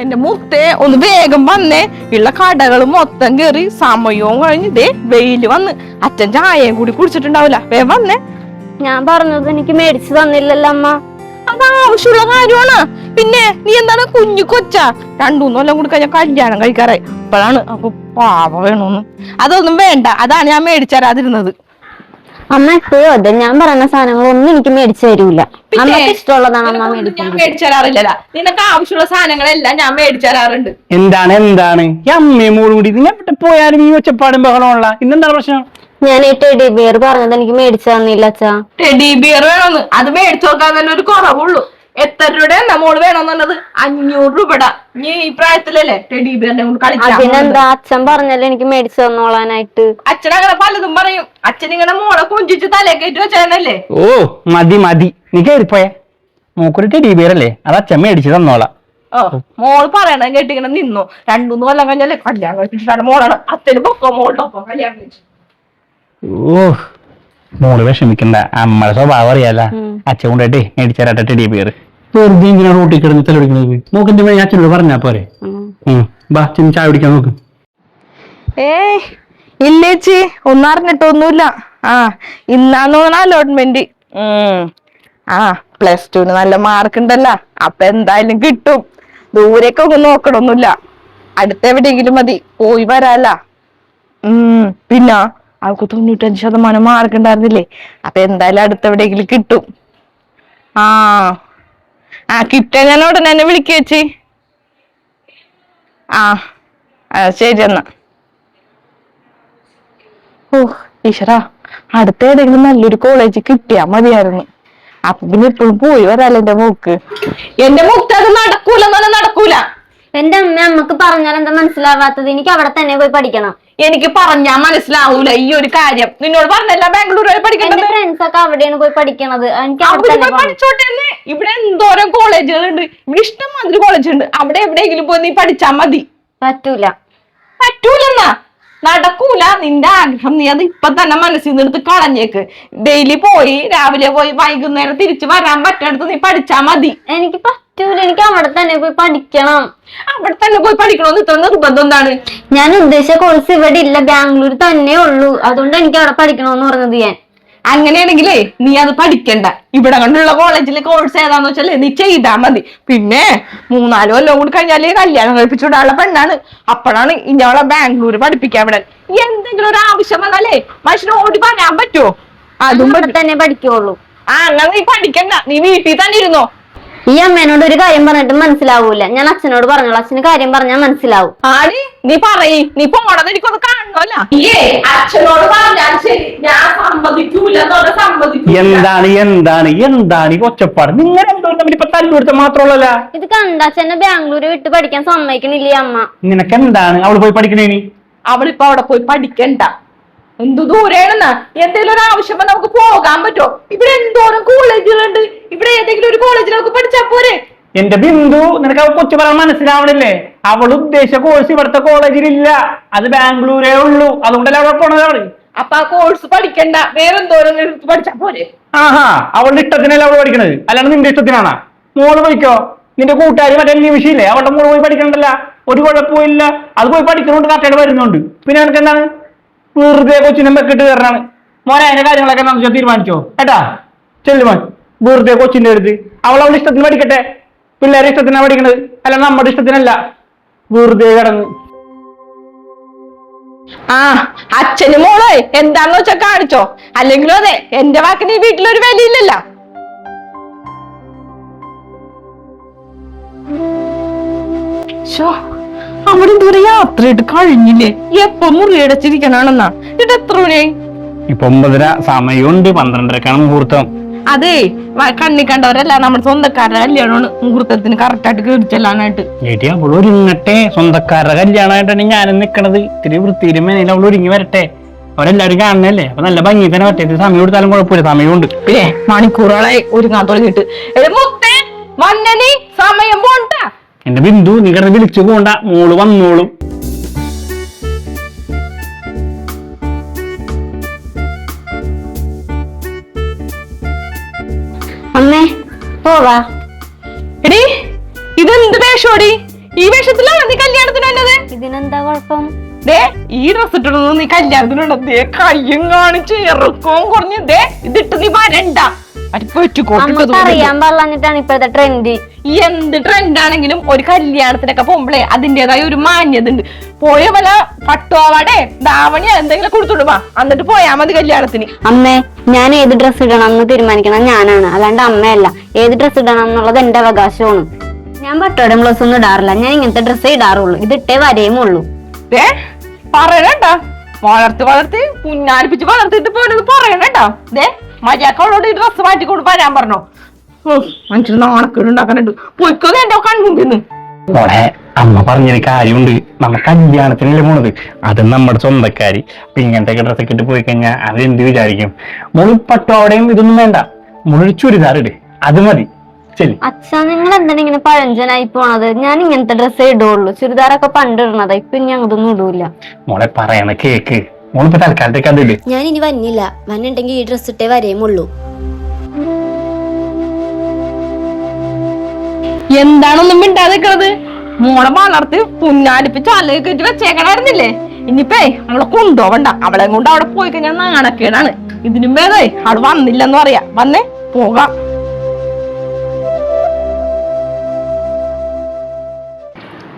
എന്റെ മുത്തേ ഒന്ന് വേഗം വന്നേ. ഉള്ള കടകൾ മൊത്തം കേറി സമയവും കഴിഞ്ഞ് ദേ വെയില് വന്ന്. അച്ഛൻ ചായയും കൂടി കുടിച്ചിട്ടുണ്ടാവില്ല. വേഗം വന്നേ. ഞാൻ പറഞ്ഞത് എനിക്ക് മേടിച്ചു തന്നില്ലല്ലോ അമ്മ. അത് ആവശ്യമുള്ള കാര്യമാണ്. പിന്നെ നീ എന്താണ് കുഞ്ഞു കൊച്ചാ? 2-3 കൊല്ലം കൂടി കഴിഞ്ഞാൽ കല്യാണം കഴിക്കാറായി. അപ്പോഴാണ് അപ്പൊ പാവ വേണോന്ന്. അതൊന്നും വേണ്ട, അതാണ് ഞാൻ മേടിച്ചരാതിരുന്നത്. അമ്മ എപ്പോഴും അതെ, ഞാൻ പറയുന്ന സാധനങ്ങളൊന്നും എനിക്ക് മേടിച്ചു തരൂല. അമ്മക്ക് ഇഷ്ടമുള്ളതാണ് അമ്മ ഞാൻ മേടിച്ചരാറില്ലല്ല. നിനക്ക് ആവശ്യമുള്ള സാധനങ്ങളെല്ലാം ഞാൻ മേടിച്ചരാറുണ്ട്. എന്താണ് ഈ അമ്മയും മോളും കൂടി നിങ്ങൾ എവിടെ പോയാലും ഈ ഒച്ചപ്പാടും ബഹളമുള്ള ഇന്നെന്താണ് പ്രശ്നം? ഞാൻ ഈ ടെഡി ബിയർ പറഞ്ഞത് എനിക്ക് മേടിച്ചു തന്നില്ല അച്ഛാ. ടെഡി ബിയർ വേണമെന്ന് അത് മേടിച്ചു നോക്കാൻ തന്നെ ഒരു കുറവുള്ളൂ. എത്ര രൂപയുടെ മോള് വേണമെന്നുള്ളത്? 500 രൂപയുടെ. നീ ഈ പ്രായത്തിലല്ലേ ടെഡി ബിയറിനെ കൊണ്ട് കളിക്കാൻ? അതിനെന്താ, അച്ഛൻ പറഞ്ഞല്ലേ എനിക്ക് മേടിച്ചു തന്നോളാനായിട്ട്. അച്ഛൻ അങ്ങനെ പലതും പറയും. അച്ഛൻ ഇങ്ങനെ മോളെ കൊഞ്ചിച്ച് തലേ കയറ്റി വെച്ചാണല്ലേ. ഓ മതി നീ കയറിപ്പോയെ. മോക്കൊരു ടെഡി ബിയർ അല്ലേ, അത് അച്ഛൻ മേടിച്ച് തന്നോളാം. ഓ മോള് പറയണ കേട്ടിങ്ങനെ നിന്നു. 2-3 കൊല്ലം കഴിഞ്ഞല്ലേ കല്യാണം കഴിച്ചിട്ടാണ് മോളാണ്. അച്ഛന് പൊക്കോ മോളുടെ ഒപ്പം കല്യാണം കഴിച്ചു. ഓ മോള് വിഷമിക്കണ്ട, അമ്മയുടെ സ്വഭാവം അറിയാല. അച്ഛൻ കൊണ്ടായിട്ട് മേടിച്ചേരാട്ടെ ടെഡി ബിയർ. വെറുതെ ഇങ്ങനെ റോട്ടിൽ കിടന്ന് തലപിടിക്കുന്നത് നോക്കിന്റെ വേണ്ടി അച്ഛനോട് പറഞ്ഞാ പോരെ. ബാ അച്ഛൻ ചായ കുടിക്കാൻ നോക്ക്. ഇല്ലേച്ചി ഒന്നും അറിഞ്ഞിട്ടൊന്നുമില്ല. ഇന്നാന്ന് അലോട്ട്മെന്റ്. +2 നല്ല മാർക്ക് ഉണ്ടല്ലോ. അപ്പൊ എന്തായാലും കിട്ടും. ദൂരേക്ക് ഒന്നും നോക്കണൊന്നുമില്ല. അടുത്ത എവിടെയെങ്കിലും മതി, പോയി വരാല്ല. പിന്നെ അവൾക്ക് 95% മാർക്ക് ഉണ്ടായിരുന്നില്ലേ. അപ്പൊ എന്തായാലും അടുത്ത എവിടെയെങ്കിലും കിട്ടും. കിട്ടാൻ ഞാൻ ഉടനെ തന്നെ വിളിക്കേച്ചി. ശരി എന്നാ. ഈശ്വര, അടുത്ത ഏതെങ്കിലും നല്ലൊരു കോളേജ് കിട്ടിയാ മതിയായിരുന്നു. അപ്പൊ പിന്നെ എപ്പോഴും പോയി വരാല്ലോ എന്റെ മൂക്ക്. എന്റെ മൂക്ക് അത് നടക്കൂലെന്ന് നടക്കൂല. എന്റെ അമ്മക്ക് പറഞ്ഞാൽ എന്താ മനസ്സിലാവാത്തത്? എനിക്ക് അവിടെ തന്നെ പോയി പഠിക്കണം. എനിക്ക് പറഞ്ഞാ മനസ്സിലാവൂല ഈ ഒരു കാര്യം. നിന്നോട് പറഞ്ഞല്ല ബാംഗ്ലൂർ പോയി പഠിക്കണം. ഫ്രണ്ട്സ് ഒക്കെ അവിടെയാണ് പോയി പഠിക്കണത്. പഠിച്ചോട്ടെ. ഇവിടെ എന്തോരം കോളേജുകളുണ്ട്. ഇവിടെ ഇഷ്ടംമാതിരി കോളേജ് ഉണ്ട്. അവിടെ എവിടെയെങ്കിലും പോയി നീ പഠിച്ചാ മതി. പറ്റൂലെന്നാ നടക്കൂല. നിന്റെ ആഗ്രഹം നീ അത് ഇപ്പൊ തന്നെ മനസ്സിൽ നിന്ന് എടുത്ത് കളഞ്ഞേക്ക്. ഡെയിലി പോയി രാവിലെ പോയി വൈകുന്നേരം തിരിച്ചു വരാൻ പറ്റടുത്ത് നീ പഠിച്ചാ മതി. എനിക്ക് പറ്റൂല. എനിക്ക് അവിടെ തന്നെ പോയി പഠിക്കണം. അവിടെ തന്നെ പോയി പഠിക്കണമെന്ന് ഇത്ര നിർബന്ധം എന്താണ്? ഞാൻ ഉദ്ദേശിച്ച കോഴ്സ് ഇവിടെ ഇല്ല, ബാംഗ്ലൂർ തന്നെ ഉള്ളൂ. അതുകൊണ്ട് എനിക്ക് അവിടെ പഠിക്കണമെന്ന് പറഞ്ഞത്. ഞാൻ അങ്ങനെയാണെങ്കിലേ നീ അത് പഠിക്കണ്ട. ഇവിടെ കണ്ടുള്ള കോളേജിലെ കോഴ്സ് ഏതാന്ന് വെച്ചാല് നീ ചെയ്താ മതി. പിന്നെ 3-4 കൊല്ലം കൂടി കഴിഞ്ഞാല് കല്യാണം കഴിപ്പിച്ചുവിടാനുള്ള പെണ്ണാണ്. അപ്പോഴാണ് ഇന്നവളെ ബാംഗ്ലൂര് പഠിപ്പിക്കാൻ വിടാൻ. എന്തെങ്കിലും ഒരു ആവശ്യം വന്നാലേ മനുഷ്യന് ഓടി പറയാൻ പറ്റുമോ? അതും തന്നെ പഠിക്കുള്ളൂ. അങ്ങനെ നീ പഠിക്കണ്ട. നീ വീട്ടിൽ തന്നെ ഇരുന്നോ. ഈ അമ്മേനോട് ഒരു കാര്യം പറഞ്ഞിട്ട് മനസ്സിലാവൂല. ഞാൻ അച്ഛനോട് പറഞ്ഞോളൂ. അച്ഛന് കാര്യം പറഞ്ഞാൽ മനസ്സിലാവും. ആടി നീ പറയ്. നീ പോണെന്ന് എനിക്കൊന്ന് കാണണമല്ല. അച്ഛനോട് പറഞ്ഞാൽ ശരി, ഞാൻ സമ്മതിക്കൂല. എന്താണ് ഈ ഒച്ചപ്പാട്? നിങ്ങൾ എന്തോ ഇപ്പൊ തല്ലുകൊടുത്ത മാത്രമല്ല. ഇത് കണ്ട അച്ഛനെ ബാംഗ്ലൂര് വിട്ട് പഠിക്കാൻ സമ്മതിക്കണില്ലേ അമ്മ. നിനക്ക് എന്താണ് അവള് പോയി പഠിക്കണേനി? അവളിപ്പോ അവിടെ പോയി പഠിക്കണ്ട. എന്തു ദൂരെയാണെന്നാ. എന്തെങ്കിലും ഒരു ആവശ്യം നമുക്ക് പോകാൻ പറ്റുമോ? ഇവിടെ എന്തോരം കോളേജുകളുണ്ട്. ഇവിടെ ഏതെങ്കിലും ഒരു കോളേജിൽ നമുക്ക് പഠിച്ചാ പോരെ? എന്റെ ബിന്ദു, നിനക്ക് അവൾ കൊച്ചു പറയാൻ മനസ്സിലാവണില്ലേ? അവൾ ഉദ്ദേശിച്ച കോഴ്സ് ഇവിടുത്തെ കോളേജിലില്ല, അത് ബാംഗ്ലൂരേ ഉള്ളൂ. അതുകൊണ്ടല്ലേ അവിടെ പോണത് അവള്. അപ്പൊ ആ കോഴ്സ് പഠിക്കണ്ട, വേറെന്തോരം പഠിച്ചാ പോരെ? അവളുടെ ഇഷ്ടത്തിനല്ല അവള് പഠിക്കണത്, അല്ലാണ്ട് നിന്റെ ഇഷ്ടത്തിനാണോ? മോള് പോയിക്കോ. നിന്റെ കൂട്ടുകാരി മറ്റേ നിമിഷയില്ലേ, അവളുടെ മോള് പോയി പഠിക്കണ്ടല്ല, ഒരു കുഴപ്പമില്ല. അത് പോയി പഠിക്കുന്നോണ്ട് കറക്റ്റായിട്ട് വരുന്നുണ്ട്. പിന്നെ നിനക്ക് എന്താണ് വെറുതെ കൊച്ചിനെ വെക്കിട്ട് കയറാണ്? മോനെ അതിന്റെ കാര്യങ്ങളൊക്കെ നമുക്ക് തീരുമാനിച്ചോ ഏട്ടാ? ചെല്ലുമോൻ, വെറുതെ കൊച്ചിന്റെ അടുത്ത്. അവളുടെ ഇഷ്ടത്തിന് പഠിക്കട്ടെ. പിള്ളേരുടെ ഇഷ്ടത്തിനാണ് പഠിക്കണത്, അല്ല നമ്മുടെ ഇഷ്ടത്തിനല്ല. വെറുതെ കിടന്ന് അച്ഛന് മോളെ എന്താന്ന് വെച്ചാ കാണിച്ചോ. അല്ലെങ്കിലും അതെ, എന്റെ വാക്കിന് ഈ വീട്ടിലൊരു വിലയില്ലല്ലോ. അവിടെ ദൂരെ യാത്രയിട്ട് കഴിഞ്ഞില്ലേ? എപ്പോ മുറിയടച്ചിരിക്കണമെന്നാ. ഇത് എത്ര മണിയായി? ഇപ്പൊ 9:30 സമയമുണ്ട്. 12:30 മുഹൂർത്തം. അതെ, കണ്ണി കണ്ടവരല്ല, നമ്മുടെ സ്വന്തക്കാരുടെ കല്യാണമാണ്. മുഹൂർത്തത്തിന് കറക്റ്റായിട്ട് കയറി ചെല്ലാനായിട്ട്. ഏട്ടി അവൾ ഒരുങ്ങട്ടെ. സ്വന്തക്കാരുടെ കല്യാണമായിട്ടാണ് ഞാനും നിക്കണത്. ഇത്തിരി വൃത്തിയിലും മേനയിലും അവൾ ഒരുങ്ങി വരട്ടെ. അവരെല്ലാരും കാണണല്ലേ, അപ്പൊ നല്ല ഭംഗി തന്നെ പറ്റേ. സമയം കൊടുത്താലും കുഴപ്പമില്ല, സമയമുണ്ട്. പിന്നെ മണിക്കൂറുകളായി ഒരുങ്ങാൻ തുടങ്ങിയിട്ട്. സമയം പോണ്ട. എന്റെ ബിന്ദു, നീ കിടന്ന് വിളിച്ചു പോണ്ട. മോള് വന്നോളും. അമ്മേ പോവാ. എടി ഇതെന്ത് വേഷോടി? ഈ വേഷത്തിലാണ് നീ കല്യാണത്തിന് വന്നത്. ഇതിനെന്താ കുഴപ്പം? ദേ ഈ ഡ്രസ് ഇട്ടിട്ടൊന്നും നീ കല്യാണത്തിനുണ്ട്. ദേ കയ്യും കാണിച്ച് ഇറക്കവും കുറഞ്ഞ് ദേ ഇതിട്ട് നീ വരണ്ട. അറിയാൻ പാടില്ലാഞ്ഞിട്ടാണ് ഇപ്പോഴത്തെ ട്രെൻഡ്. എന്ത് ട്രെൻഡ് ആണെങ്കിലും ഒരു കല്യാണത്തിനൊക്കെ പോകുമ്പോഴേ അതിന്റേതായ ഒരു മാന്യത ഉണ്ട്. പോയ പോലെ പട്ടുപാവാടെ ധാവണി എന്തെങ്കിലും കൊടുത്തുടുവാ, എന്നിട്ട് പോയാ മതി കല്യാണത്തിന്. അമ്മേ, ഞാൻ ഏത് ഡ്രസ് ഇടണം എന്ന് തീരുമാനിക്കണം ഞാനാണ്, അല്ലാണ്ട് അമ്മയല്ല. ഏത് ഡ്രസ് ഇടണം എന്നുള്ളത് എന്റെ അവകാശമാണ്. ഞാൻ പട്ടോടെ ബ്ലൗസ് ഒന്നും ഇടാറില്ല. ഞാൻ ഇങ്ങനത്തെ ഡ്രസ്സേ ഇടാറുള്ളൂ. ഇതിട്ടേ വരെയുമുള്ളൂ. പറയണേട്ടാ, വളർത്തി പുന്നാലിപ്പിച്ച് വളർത്തിട്ട് പോയത് പറയണേട്ടാ. ദേ മര്യാദക്കോളോട് ഈ ഡ്രസ് മാറ്റിക്കൊണ്ട് വരാൻ പറഞ്ഞോ. മനുഷ്യന് നാണക്കേട് ഉണ്ടാക്കാനുണ്ട്. പൊയ്ക്കോ എന്റെ കൺമുമ്പിന്ന്. മോളെ, അമ്മ പറഞ്ഞൊരു കാര്യമുണ്ട്. നമ്മ കല്യാണത്തിനല്ലേ പോണത്, അത് നമ്മുടെ സ്വന്തക്കാരി. അപ്പൊ ഇങ്ങനത്തെ ഡ്രസ്സൊക്കെ ഇട്ട് പോയി കഴിഞ്ഞാൽ അവരെന്ത് വിചാരിക്കും? മോള് പട്ടോടെയും ഇതൊന്നും വേണ്ട, മോളൊരു ചുരിദാർ ഇട്, അത് മതി. അച്ഛാ, നിങ്ങൾ എന്താണ് ഇങ്ങനെ പഴഞ്ചനായി പോണത്? ഞാൻ ഇങ്ങനത്തെ ഡ്രസ്സേ ഇടുള്ളൂ. ചുരിദാറൊക്കെ പണ്ട് ഇടണതാ, ഇപ്പൊ ഇനി അതൊന്നും ഇടൂല. മോളെ പറയണ കേക്ക്. മോളിപ്പോ തൽക്കാലത്തേക്ക് അത് ഇട്. ഞാൻ ഇനി വന്നില്ല. വന്നിട്ടുണ്ടെങ്കിൽ ഈ ഡ്രസ് ഇട്ടേ വരെയുമുള്ളൂ. എന്താണൊന്നും മിണ്ടാതിരിക്കണത്? മോളെ വളർത്തി പുന്നാലിപ്പിച്ച് അലയൊക്കെ വെച്ചേക്കണായിരുന്നില്ലേ? ഇനിയിപ്പേ അവളെ കൊണ്ടുപോവണ്ട. അവളെ കൊണ്ട് അവിടെ പോയി കഴിഞ്ഞാൽ നാണക്കേടാണ്. ഇതിനും ഭേദേ അവിടെ വന്നില്ലെന്ന് പറയാ. വന്നേ പോകാം.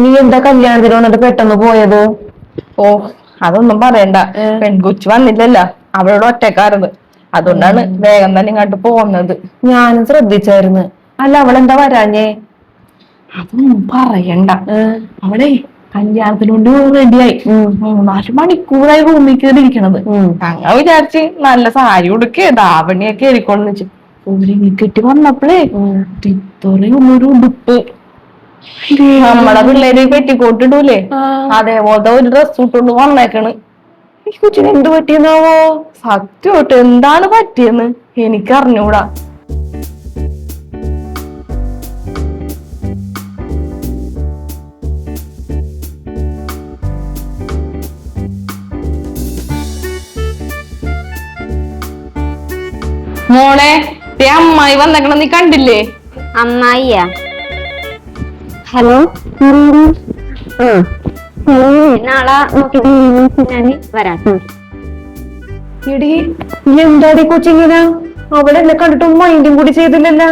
നീ എന്താ കല്യാണത്തിന് വന്നിട്ട് പെട്ടെന്ന് പോയത്? ഓ, അതൊന്നും പറയണ്ട. പെൺകൊച്ചു വന്നില്ലല്ലോ, അവളോട് ഒറ്റക്കാരുത്. അതുകൊണ്ടാണ് വേഗം തന്നെ ഇങ്ങോട്ട് പോകുന്നത്. ഞാനും ശ്രദ്ധിച്ചായിരുന്നു. അല്ല, അവളെന്താ വരാഞ്ഞേ? അതൊന്നും പറയണ്ട. അവളെ കല്യാണത്തിനോട് റെഡിയായി 3-4 മണിക്കൂറായി റൂമിൽ കയറിയിരിക്കണത്. അങ്ങ വിചാരിച്ച് നല്ല സാരി ഉടുക്കേ ധാവണിയൊക്കെ ആയിരിക്കോന്ന് വെച്ച് ഒരുങ്ങി കെട്ടി വന്നപ്പോഴേ ഇത്രയുള്ളൊരു ഉടുപ്പ്. നമ്മളെ പിള്ളേര് പെറ്റിക്കോട്ടിടൂലേ, അതേപോലത്തെ ഒരു ഡ്രസ് ഇട്ടുകൊണ്ട് വന്നേക്കണ്. ഈ കൊച്ചിന് എന്ത് പറ്റിയെന്നാവോ? സത്യമായിട്ട് എന്താണ് പറ്റിയെന്ന് എനിക്കറിഞ്ഞൂടാ. മോളെ, അമ്മായി വന്നേക്കണ നീ കണ്ടില്ലേ? അമ്മായിയാ? ഹലോ, നാളെ നോക്കിട്ട് ഞാൻ വരാം. എടി, എന്താടി കൊച്ചിങ്ങനെ? അവിടെ എന്നെ കണ്ടിട്ടും മൈൻഡും കൂടി ചെയ്തില്ലല്ലോ.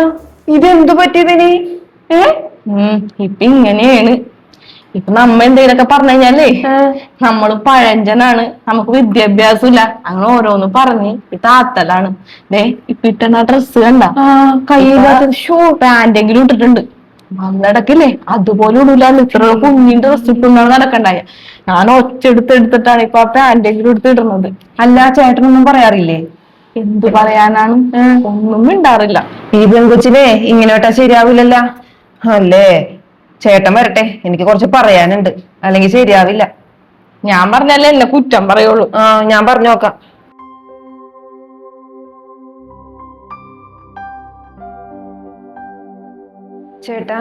ഇതെന്തു പറ്റിയതിന്? ഇപ്പൊ ഇങ്ങനെയാണ്. ഇപ്പൊ നമ്മ എന്തെങ്കിലുമൊക്കെ പറഞ്ഞു കഴിഞ്ഞാലേ നമ്മള് പഴഞ്ചനാണ്, നമുക്ക് വിദ്യാഭ്യാസം ഇല്ല, അങ്ങനെ ഓരോന്ന് പറഞ്ഞ് ഈ താത്തലാണ്. ദേ ഇപ്പൊ ഇട്ടണ ഡ്രസ്സ് കണ്ട, കയ്യില്ലാത്ത ഷൂ പാന്റെങ്കിലും ഇട്ടിട്ടുണ്ട്. വന്നിടക്കില്ലേ അതുപോലെ ഇടൂലാന്ന്. ഇത്ര കുഞ്ഞിന്റെ ഡ്രസ് ഇട്ടുണ്ടാണ് നടക്കണ്ടായ. ഞാൻ ഒച്ചെടുത്തെടുത്തിട്ടാണ് ഇപ്പൊ ആ പാന്റെങ്കിലും എടുത്ത് ഇടുന്നത്. അല്ല, ചേട്ടനൊന്നും പറയാറില്ലേ? എന്തു പറയാനാണ്, ഒന്നും മിണ്ടാറില്ല. ഈ പെൺകൊച്ചിനെ ഇങ്ങനെ വിട്ടാ ശരിയാവില്ലല്ലോ. അല്ലേ, ചേട്ടൻ വരട്ടെ, എനിക്ക് കുറച്ച് പറയാനുണ്ട്, അല്ലെങ്കിൽ ശരിയാവില്ല. ഞാൻ പറഞ്ഞല്ലേ എന്നെ കുറ്റം പറയുള്ളൂ. ഞാൻ പറഞ്ഞു നോക്കാം. ചേട്ടാ,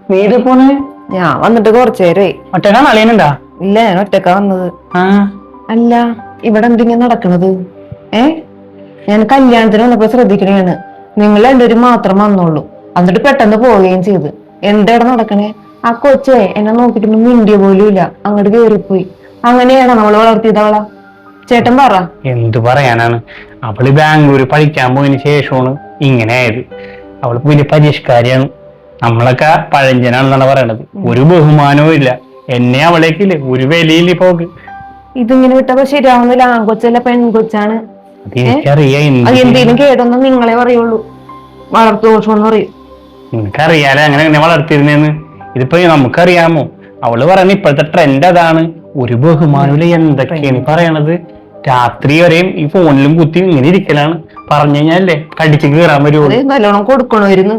നീ ഇത് പോന്നെ? ഞാൻ വന്നിട്ട് കുറച്ചു നേരേ. ഒറ്റക്കാണ് അളിയനുണ്ടാ? ഇല്ല, ഞാൻ ഒറ്റക്കാ വന്നത്. അല്ല, ഇവിടെ എന്തിങ്ങനെ നടക്കണത്? ഞാൻ കല്യാണത്തിന് വന്നപ്പോ ശ്രദ്ധിക്കണേണ്. നിങ്ങൾ രണ്ടുപേരും മാത്രം വന്നോളൂ, എന്നിട്ട് പെട്ടെന്ന് പോവുകയും ചെയ്ത്. എന്താ നടക്കണേ? ആ കൊച്ചേ എന്നെ നോക്കിട്ടൊന്നും മിണ്ടിയ പോലും ഇല്ല, അങ്ങോട്ട് കേറിപ്പോയി. അങ്ങനെയാണോ നമ്മള് വളർത്തിയത് അവളാ? ചേട്ടൻ പറ. എന്തു പറയാനാണ്, അവള് ബാംഗ്ലൂര് പഠിക്കാൻ പോയതിന് ശേഷമാണ് ഇങ്ങനെ ആയത്. അവള് വലിയ പരിഷ്കാരിയാണ്. നമ്മളൊക്കെ പഴഞ്ചനാണെന്നാണ് പറയണത്. ഒരു ബഹുമാനവും ഇല്ല. എന്നെ അവളേക്കില്ലേ ഒരു വിലയില്ല പോക്ക്. ഇതിങ്ങനെ വിട്ടപ്പോ ശരിയാവുന്നില്ല. ആൺകൊച്ചല്ല, പെൺകൊച്ചാണ്. എന്തെങ്കിലും കേട്ടൊന്നും നിങ്ങളെ പറയുള്ളൂ, വളർത്തുദോഷമെന്ന് പറയും. നിനക്കറിയാലോ അങ്ങനെ എങ്ങനെ വളർത്തിരുന്നേന്ന്. ഇതിപ്പോ നമുക്കറിയാമോ? അവള് പറയുന്ന ഇപ്പോഴത്തെ ട്രെൻഡ് അതാണ്. ഒരു ബഹുമാനമില്ല. എന്തൊക്കെയാണ് പറയണത്? രാത്രി വരെയും ഈ ഫോണിലും കുത്തി ഇങ്ങനെ ഇരിക്കലാണ്. പറഞ്ഞു കഴിഞ്ഞാലേ കടിച്ച് കീറാൻ വരുമോ? നല്ലോണം കൊടുക്കണമായിരുന്നു,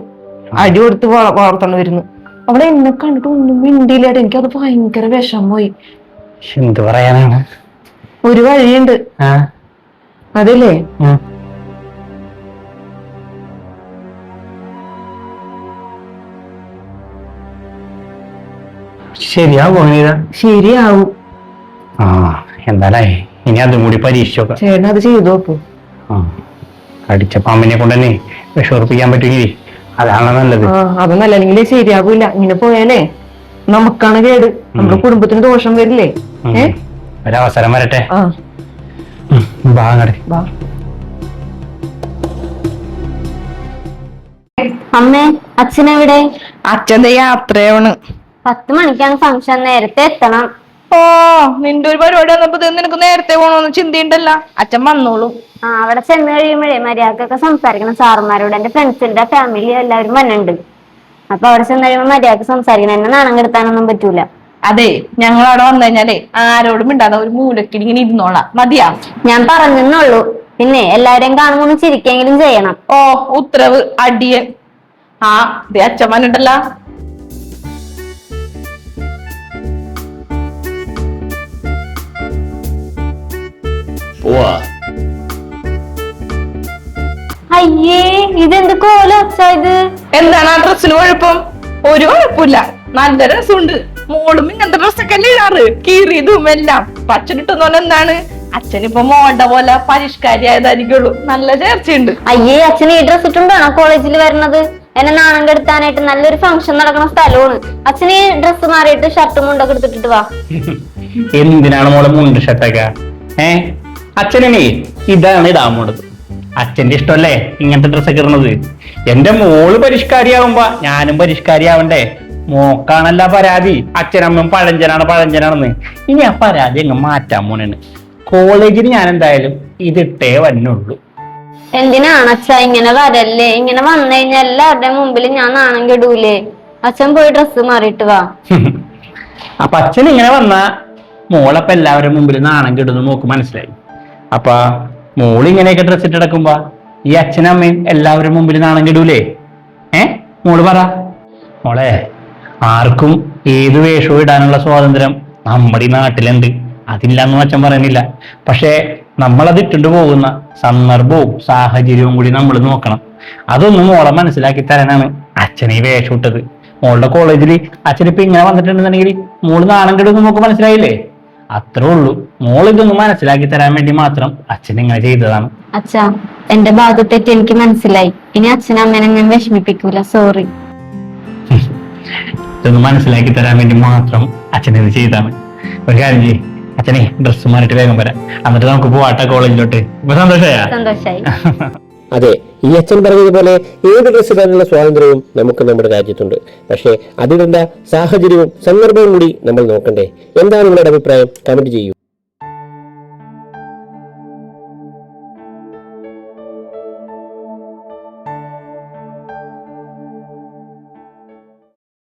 അടി കൊടുത്ത് വളർത്തണമായിരുന്നു. അവളെ എന്നെ കണ്ടിട്ട് ഒന്നും മിണ്ടിയില്ലായിട്ട് എനിക്കത് ഭയങ്കര വിഷമമായി. എന്ത് പറയാനാണ്? ഒരു വഴിയുണ്ട്. അതല്ലേ, ശരിയാവും. ശരിയാവും. എന്തായാലേ ഇനി അതും കൂടി പരീക്ഷിച്ചോക്കാം. ചേട്ടൻ അത് ചെയ്തു നോക്കൂ. കടിച്ച പാമ്പിനെ കൊണ്ട് തന്നെ വിഷോർപ്പിക്കാൻ പറ്റുമെങ്കിൽ അതാണ് നല്ലത്. അത് നല്ല, അല്ലെങ്കിൽ ശരിയാവൂല. ഇങ്ങനെ പോയാലേ നമുക്കാണ് കേട്, നമ്മുടെ കുടുംബത്തിന് ദോഷം വരില്ലേ? ഒരവസരം വരട്ടെ. ആ വാങ്ങടെ. വാ. അമ്മേ, അച്ഛനെവിടെ? അച്ഛന്റെ യാത്രയാണ്. 10 മണിക്കാണ് ഫംഗ്ഷൻ, നേരത്തെ എത്തണം. ഓ, നിന്റെ ഒരു പരിപാടി വന്നപ്പോ നിനക്ക് നേരത്തെ പോകണമെന്ന് ചിന്തയുണ്ടല്ല. അച്ഛൻ വന്നോളൂ. ആ, അവിടെ ചെന്ന് കഴിയുമ്പോഴേ മര്യാദക്കൊക്കെ സംസാരിക്കണം സാറുമാരോട്. എന്റെ ഫ്രണ്ട്സിന്റെ ഫാമിലി എല്ലാവരും വന്നിട്ടുണ്ട്. അപ്പൊ അവിടെ ചെന്ന് കഴിയുമ്പോ മര്യാദക്ക് സംസാരിക്കണം. എന്നെ നാണം കെടുത്താനൊന്നും പറ്റൂല. അതെ, ഞങ്ങൾ അവിടെ വന്നു കഴിഞ്ഞാലേ ആരോടും ഇണ്ടാതെ ഒരു മൂലക്കിൽ ഇങ്ങനെ ഇരുന്നോളാം. മതിയാ? ഞാൻ പറഞ്ഞെന്നുള്ളൂ. പിന്നെ എല്ലാവരെയും കാണുമ്പോ ഒന്ന് ചിരിക്കെങ്കിലും ചെയ്യണം. ഓ, ഉത്തരവ് അടിയൻ. ആ, ദേ അച്ഛൻ വന്നിട്ടല്ല. അയ്യേ, ഇതെന്ത് കോലം അച്ഛാ ഇത്? എന്താണ് ആ ഡ്രസ്സിന് കുഴപ്പം? ഒരു കുഴപ്പമില്ല, നല്ല രസമുണ്ട്. മോളും ഇങ്ങനത്തെ ഡ്രസ്സൊക്കെ അല്ലേ ഇടാറ്, കീറിയതും എല്ലാം. അച്ഛനിട്ടെന്ന് പറഞ്ഞാൽ എന്താണ്, അച്ഛനിപ്പോ മോളുടെ പോലെ പരിഷ്കാരിയായതായിരിക്കുള്ളൂ. നല്ല ചേർച്ചയുണ്ട്. അയ്യേ, അച്ഛൻ ഈ ഡ്രസ് ഇട്ടുണ്ടാണോ കോളേജിൽ വരുന്നത്? എന്നെ നാണം കെടുത്താനായിട്ട് നല്ലൊരു ഫംഗ്ഷൻ നടക്കുന്ന സ്ഥലമാണ്. അച്ഛൻ ഈ ഡ്രസ്സ് മാറിയിട്ട് ഷർട്ടും മുണ്ടൊക്കെ എടുത്തിട്ട് വാ. എന്തിനാണ് മോളെ മുണ്ട് ഷർട്ടൊക്കെ? അച്ഛനെ ഇതാണ് ഇടാൻ പോണത്. അച്ഛന്റെ ഇഷ്ടമല്ലേ ഇങ്ങനത്തെ ഡ്രസ്സൊക്കെ ഇടുന്നത്. എന്റെ മോള് പരിഷ്കാരിയാവുമ്പോ ഞാനും പരിഷ്കാരിയാവണ്ടേ? മോക്കാണല്ല പരാതി, അച്ഛനമ്മയും പഴഞ്ചനാണെന്ന്. ഇനി ആ പരാതി അങ്ങ് മാറ്റാൻ പോണേണ്. കോളേജിന് ഞാൻ എന്തായാലും ഇതിട്ടേ വന്നുള്ളൂ. എന്തിനാണ് അച്ഛാ ഇങ്ങനെ വരല്ലേ? ഇങ്ങനെ വന്നു കഴിഞ്ഞാൽ എല്ലാവരുടെയും മുമ്പിൽ ഞാൻ നാണം കെടൂലേ? അച്ഛൻ പോയി ഡ്രസ്സ് മാറിയിട്ട് വാ. അപ്പൊ അച്ഛൻ ഇങ്ങനെ വന്നാ മോളപ്പൊ എല്ലാവരുടെ മുമ്പിൽ നാണം കെടുന്നു മോക്ക് മനസ്സിലായി. അപ്പൊ മോള് ഇങ്ങനെയൊക്കെ ഡ്രസ് ഇട്ട് നടക്കുമ്പോ ഈ അച്ഛനും അമ്മയും എല്ലാവരുടെ മുമ്പിൽ നാണം കെടൂലേ? മോള് പറ. മോളെ, ആർക്കും ഏത് വേഷവും ഇടാനുള്ള സ്വാതന്ത്ര്യം നമ്മുടെ ഈ നാട്ടിലുണ്ട്. അതില്ലാന്ന് അച്ഛൻ പറയുന്നില്ല. പക്ഷെ നമ്മളത് ഇട്ടുകൊണ്ട് പോകുന്ന സന്ദർഭവും സാഹചര്യവും കൂടി നമ്മൾ നോക്കണം. അതൊന്നും മോളെ മനസ്സിലാക്കി തരാനാണ് അച്ഛനെ ഈ വേഷം ഇട്ടത്. മോളുടെ കോളേജിൽ അച്ഛനിപ്പോ ഇങ്ങനെ വന്നിട്ടുണ്ടെന്നുണ്ടെങ്കിൽ മോള് നാണം കെടുന്ന് നമുക്ക് മനസ്സിലായില്ലേ? അത്രേ ഉള്ളൂ. മോള് ഇതൊന്നും മനസ്സിലാക്കി തരാൻ വേണ്ടി മാത്രം അച്ഛൻ ഇങ്ങനെ ചെയ്തതാണ്. അച്ഛാ, എന്റെ ഭാഗത്തെറ്റ് എനിക്ക് മനസ്സിലായി. ഇനി അച്ഛനമ്മേനെ ഞാൻ വിഷമിപ്പിക്കൂല. സോറി. ഇതൊന്നും മനസ്സിലാക്കി തരാൻ വേണ്ടി മാത്രം അച്ഛൻ ഇത് ചെയ്താണ്. ഒരു കാര്യം ചെയ്യ്, അച്ഛനെ ഡ്രസ്സ് മാറിയിട്ട് വേഗം വരാം. എന്നിട്ട് നമുക്ക് പോവാട്ട കോളേജിലോട്ട്. ഇപ്പൊ സന്തോഷായി. അതെ, ഈ അച്ഛൻ പറഞ്ഞതുപോലെ ഏത് ഡ്രസ്സ് ഇടാനുള്ള സ്വാതന്ത്ര്യവും നമുക്ക് നമ്മുടെ രാജ്യത്തുണ്ട്. പക്ഷേ അതിനുള്ള സാഹചര്യവും സന്ദർഭവും കൂടി നമ്മൾ നോക്കണ്ടേ? എന്താണ് നിങ്ങളുടെ അഭിപ്രായം? കമന്റ് ചെയ്യൂ.